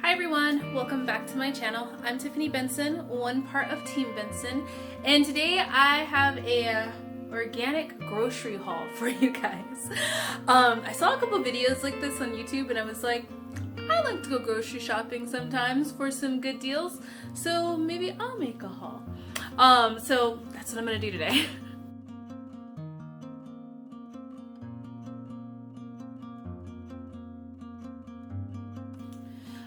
Hi everyone, welcome back to my channel. I'm Tiffany Benson, one part of Team Benson, and today I have a organic grocery haul for you guys. I saw a couple videos like this on YouTube and I was like, I like to go grocery shopping sometimes for some good deals, so maybe I'll make a haul. So that's what I'm gonna do today.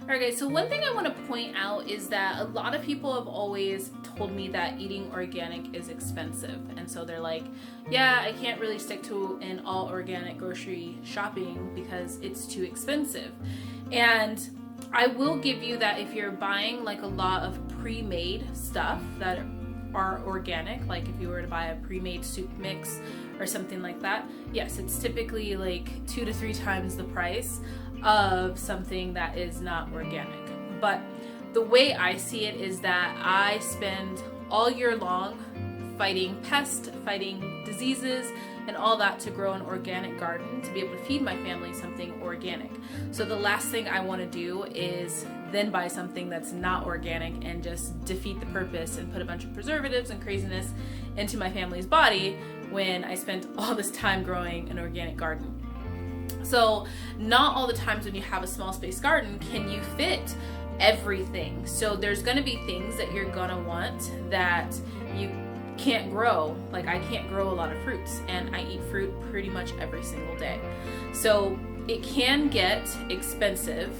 Alright guys, so one thing I want to point out is that a lot of people have always told me that eating organic is expensive, and so they're like, yeah, I can't really stick to an all organic grocery shopping because it's too expensive. And I will give you that if you're buying like a lot of pre-made stuff that are organic, like if you were to buy a pre-made soup mix or something like that, yes, it's typically like 2 to 3 times the price of something that is not organic. But the way I see it is that I spend all year long fighting pests, fighting diseases, and all that to grow an organic garden to be able to feed my family something organic. So the last thing I want to do is then buy something that's not organic and just defeat the purpose and put a bunch of preservatives and craziness into my family's body when I spent all this time growing an organic garden. So not all the times when you have a small space garden can you fit everything. So there's going to be things that you're going to want that you can't grow. Like I can't grow a lot of fruits, and I eat fruit pretty much every single day. So it can get expensive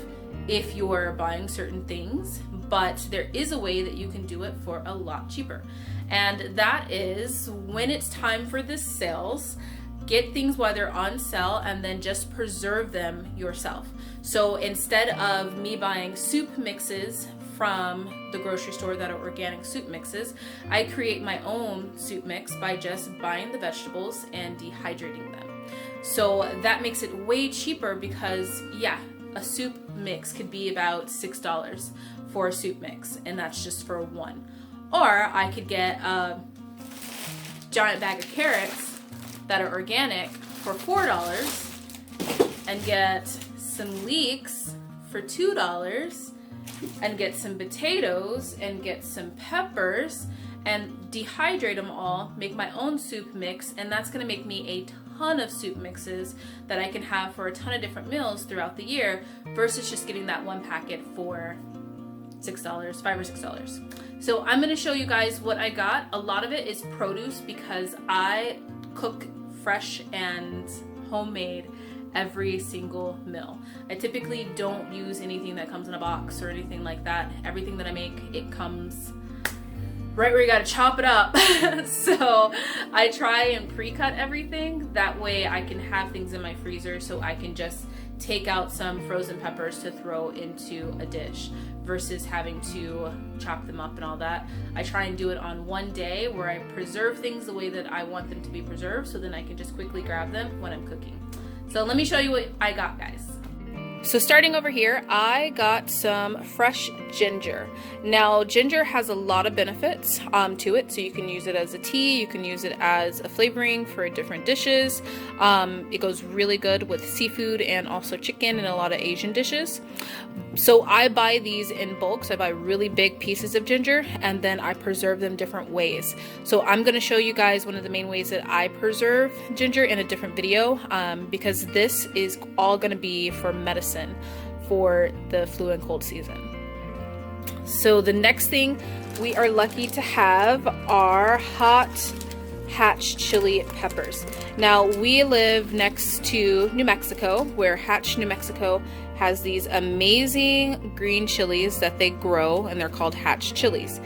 if you're buying certain things, but there is a way that you can do it for a lot cheaper. And that is when it's time for the sales, get things while they're on sale and then just preserve them yourself. So instead of me buying soup mixes from the grocery store that are organic soup mixes, I create my own soup mix by just buying the vegetables and dehydrating them. So that makes it way cheaper because, yeah, a soup mix could be about $6 for a soup mix, and that's just for one. Or I could get a giant bag of carrots that are organic for $4 and get some leeks for $2 and get some potatoes and get some peppers and dehydrate them all, make my own soup mix, and that's going to make me a ton of soup mixes that I can have for a ton of different meals throughout the year versus just getting that one packet for $6, $5 or $6. So I'm going to show you guys what I got. A lot of it is produce because I cook fresh and homemade every single meal. I typically don't use anything that comes in a box or anything like that. Everything that I make, it comes right where you gotta chop it up. So I try and pre-cut everything. That way I can have things in my freezer so I can just take out some frozen peppers to throw into a dish versus having to chop them up and all that. I try and do it on one day where I preserve things the way that I want them to be preserved, so then I can just quickly grab them when I'm cooking. So let me show you what I got, guys. So starting over here, I got some fresh ginger. Now, ginger has a lot of benefits to it. So you can use it as a tea, you can use it as a flavoring for different dishes. It goes really good with seafood and also chicken and a lot of Asian dishes. So I buy these in bulk. So I buy really big pieces of ginger and then I preserve them different ways. So I'm going to show you guys one of the main ways that I preserve ginger in a different video because this is all going to be for medicine for the flu and cold season. So the next thing we are lucky to have are hot Hatch chili peppers. Now we live next to New Mexico, where Hatch, New Mexico has these amazing green chilies that they grow, and they're called Hatch chilies.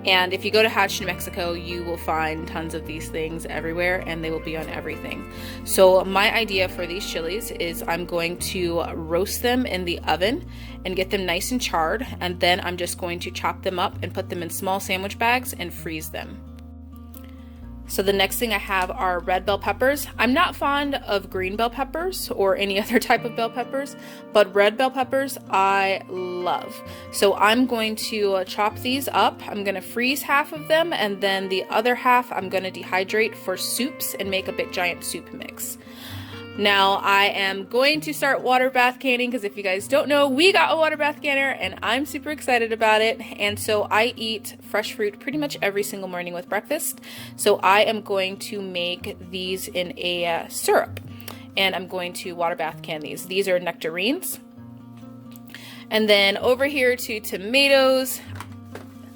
And if you go to Hatch, New Mexico, you will find tons of these things everywhere, and they will be on everything. So my idea for these chilies is I'm going to roast them in the oven and get them nice and charred, and then I'm just going to chop them up and put them in small sandwich bags and freeze them. So the next thing I have are red bell peppers. I'm not fond of green bell peppers or any other type of bell peppers, but red bell peppers I love. So I'm going to chop these up. I'm going to freeze half of them, and then the other half I'm going to dehydrate for soups and make a big giant soup mix. Now I am going to start water bath canning because if you guys don't know, we got a water bath canner and I'm super excited about it. And so I eat fresh fruit pretty much every single morning with breakfast. So I am going to make these in a syrup and I'm going to water bath can these. These are nectarines. And then over here to tomatoes.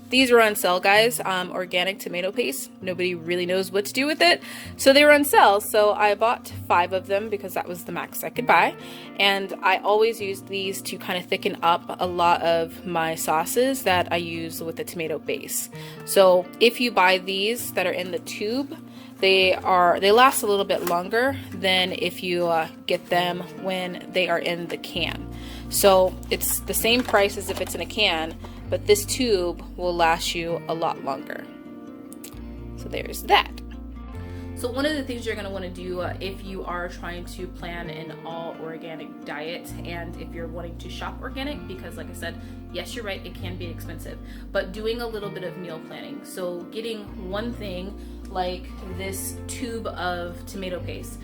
These are on sale, guys. Organic tomato paste. Nobody really knows what to do with it. So they were on sale. So I bought 5 of them because that was the max I could buy. And I always use these to kind of thicken up a lot of my sauces that I use with the tomato base. So if you buy these that are in the tube, they last a little bit longer than if you get them when they are in the can. So it's the same price as if it's in a can, but this tube will last you a lot longer. So there's that. So one of the things you're going to want to do if you are trying to plan an all organic diet and if you're wanting to shop organic, because like I said, yes, you're right, it can be expensive, but doing a little bit of meal planning. So getting one thing like this tube of tomato paste.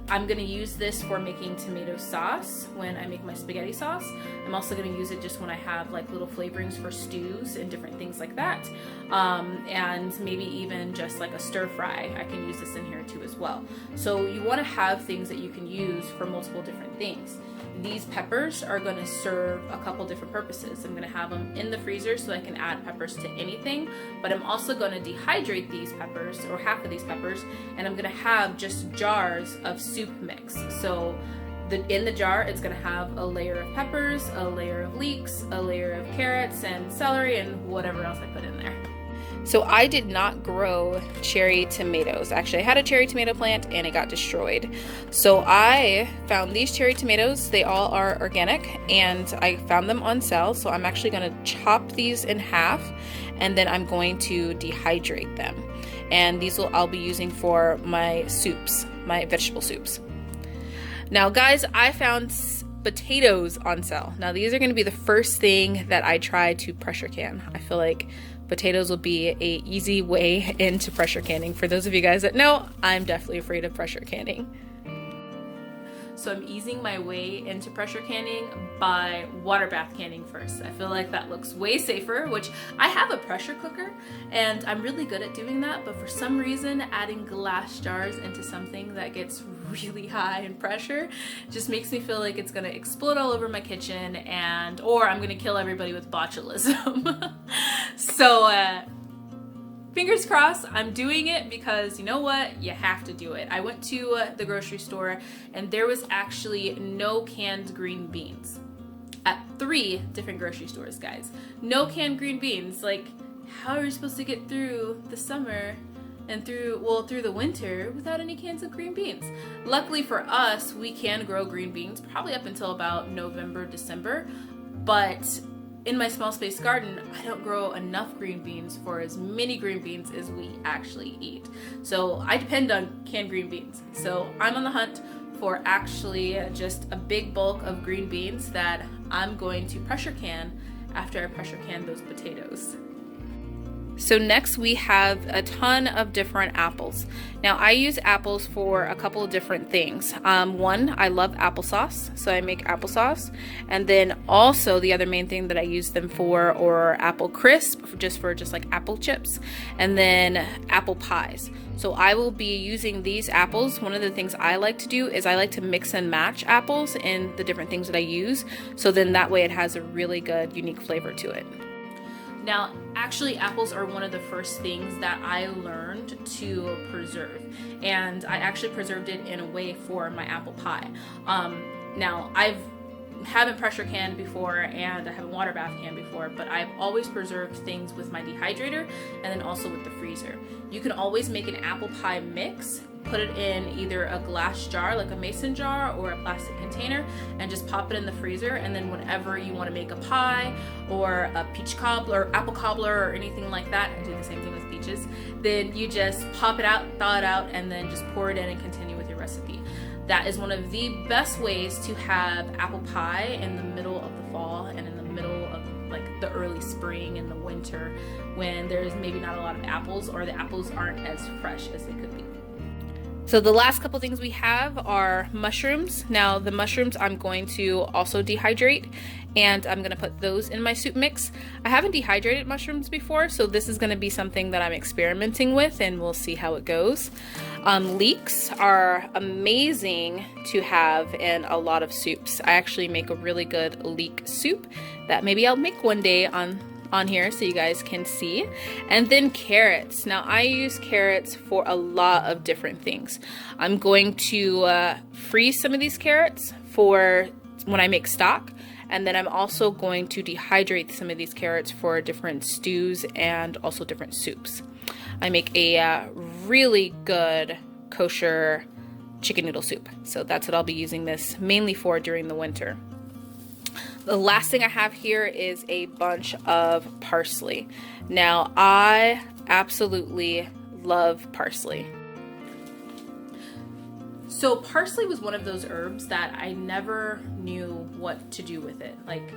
I'm going to use this for making tomato sauce when I make my spaghetti sauce. I'm also going to use it just when I have like little flavorings for stews and different things like that. And maybe even just like a stir fry. I can use this in here too as well. So you want to have things that you can use for multiple different things. These peppers are going to serve a couple different purposes. I'm going to have them in the freezer so I can add peppers to anything, but I'm also going to dehydrate these peppers, or half of these peppers, and I'm going to have just jars of soup mix. So in the jar, it's going to have a layer of peppers, a layer of leeks, a layer of carrots and celery, and whatever else I put in there. So I did not grow cherry tomatoes. Actually, I had a cherry tomato plant and it got destroyed. So I found these cherry tomatoes. They all are organic and I found them on sale. So I'm actually going to chop these in half and then I'm going to dehydrate them. And these I'll be using for my soups, my vegetable soups. Now guys, I found potatoes on sale. Now these are going to be the first thing that I try to pressure can. I feel like potatoes will be a easy way into pressure canning. For those of you guys that know, I'm definitely afraid of pressure canning. So I'm easing my way into pressure canning by water bath canning first. I feel like that looks way safer, which I have a pressure cooker and I'm really good at doing that, but for some reason adding glass jars into something that gets really high in pressure just makes me feel like it's gonna explode all over my kitchen or I'm gonna kill everybody with botulism. So fingers crossed, I'm doing it because you know what? You have to do it. I went to the grocery store and there was actually no canned green beans at 3 different grocery stores, guys. No canned green beans. Like, how are you supposed to get through the summer and through the winter without any cans of green beans? Luckily for us, we can grow green beans probably up until about November, December, but in my small space garden, I don't grow enough green beans for as many green beans as we actually eat. So I depend on canned green beans. So I'm on the hunt for actually just a big bulk of green beans that I'm going to pressure can after I pressure can those potatoes. So next we have a ton of different apples. Now I use apples for a couple of different things. One, I love applesauce, so I make applesauce. And then also the other main thing that I use them for are apple crisp, just like apple chips, and then apple pies. So I will be using these apples. One of the things I like to do is I like to mix and match apples in the different things that I use. So then that way it has a really good, unique flavor to it. Now, actually, apples are one of the first things that I learned to preserve, and I actually preserved it in a way for my apple pie. Now, haven't pressure canned before, and I haven't water bath canned before, but I've always preserved things with my dehydrator and then also with the freezer. You can always make an apple pie mix, put it in either a glass jar, like a mason jar, or a plastic container, and just pop it in the freezer. And then whenever you want to make a pie or a peach cobbler, apple cobbler, or anything like that, I do the same thing with peaches, then you just pop it out, thaw it out, and then just pour it in and continue with your recipe. That is one of the best ways to have apple pie in the middle of the fall and in the middle of like the early spring and the winter when there's maybe not a lot of apples or the apples aren't as fresh as they could be. So the last couple things we have are mushrooms. Now the mushrooms I'm going to also dehydrate, and I'm gonna put those in my soup mix. I haven't dehydrated mushrooms before, so this is gonna be something that I'm experimenting with, and we'll see how it goes. Leeks are amazing to have in a lot of soups. I actually make a really good leek soup that maybe I'll make one day on here so you guys can see. And then carrots. Now I use carrots for a lot of different things. I'm going to freeze some of these carrots for when I make stock, and then I'm also going to dehydrate some of these carrots for different stews and also different soups. I make a really good kosher chicken noodle soup, so that's what I'll be using this mainly for during the winter. The last thing I have here is a bunch of parsley. Now, I absolutely love parsley. So parsley was one of those herbs that I never knew what to do with it. Like,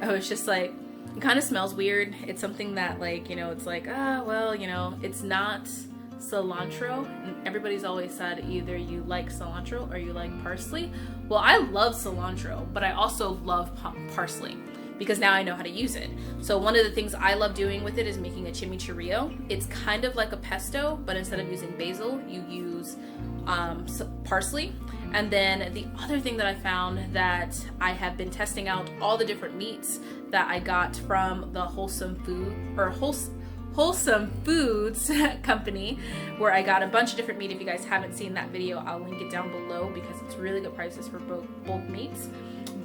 I was just like, it kind of smells weird. It's something that, like, you know, it's like, well, you know, it's not cilantro, and everybody's always said either you like cilantro or you like parsley. Well, I love cilantro, but I also love parsley because now I know how to use it. So one of the things I love doing with it is making a chimichurri. It's kind of like a pesto, but instead of using basil, you use parsley. And then the other thing that I found that I have been testing out all the different meats that I got from the Wholesome Foods company, where I got a bunch of different meat. If you guys haven't seen that video, I'll link it down below because it's really good prices for both meats.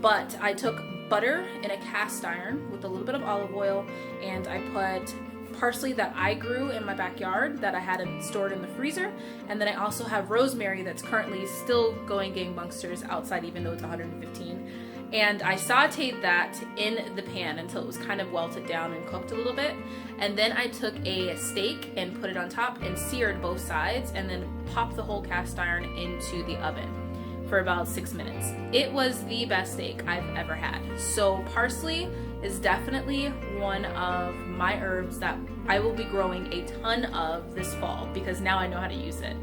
But I took butter in a cast iron with a little bit of olive oil, and I put parsley that I grew in my backyard that I had stored in the freezer, and then I also have rosemary that's currently still going gangbusters outside even though it's 115. And I sauteed that in the pan until it was kind of welted down and cooked a little bit. And then I took a steak and put it on top and seared both sides, and then popped the whole cast iron into the oven for about 6 minutes. It was the best steak I've ever had. So parsley is definitely one of my herbs that I will be growing a ton of this fall because now I know how to use it.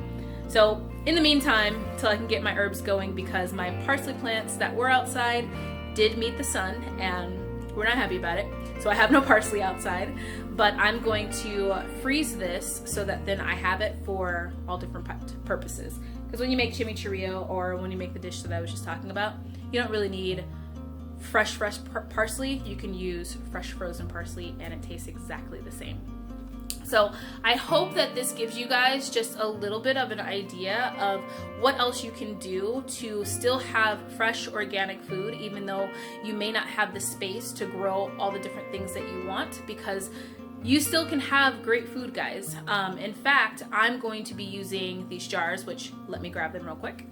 So in the meantime, till I can get my herbs going, because my parsley plants that were outside did meet the sun and we're not happy about it. So I have no parsley outside, but I'm going to freeze this so that then I have it for all different purposes. Because when you make chimichurri or when you make the dish that I was just talking about, you don't really need fresh parsley. You can use fresh frozen parsley and it tastes exactly the same. So I hope that this gives you guys just a little bit of an idea of what else you can do to still have fresh organic food, even though you may not have the space to grow all the different things that you want, because you still can have great food, guys. In fact, I'm going to be using these jars, which let me grab them real quick.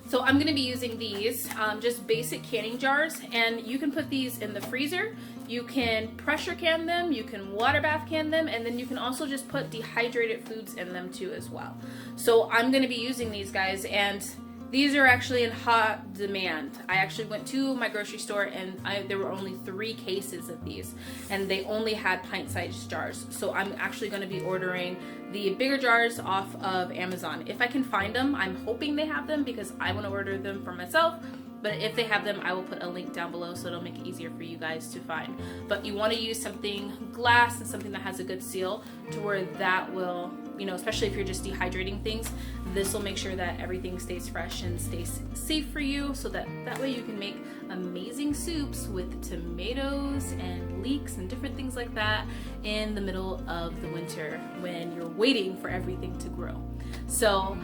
So I'm going to be using these, just basic canning jars, and you can put these in the freezer. You can pressure can them, you can water bath can them, and then you can also just put dehydrated foods in them too as well. So I'm going to be using these, guys, and these are actually in hot demand. I actually went to my grocery store and there were only 3 cases of these, and they only had pint-sized jars. So I'm actually going to be ordering the bigger jars off of Amazon. If I can find them, I'm hoping they have them because I want to order them for myself. But if they have them, I will put a link down below so it'll make it easier for you guys to find. But you want to use something glass and something that has a good seal to where that will, you know, especially if you're just dehydrating things, this will make sure that everything stays fresh and stays safe for you, so that way you can make amazing soups with tomatoes and leeks and different things like that in the middle of the winter when you're waiting for everything to grow. So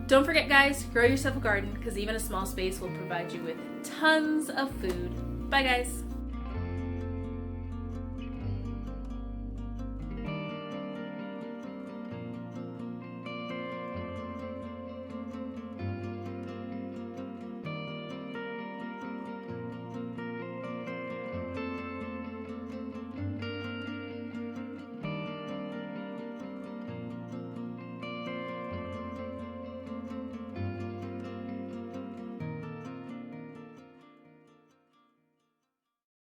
don't forget, guys, grow yourself a garden, because even a small space will provide you with tons of food. Bye, guys.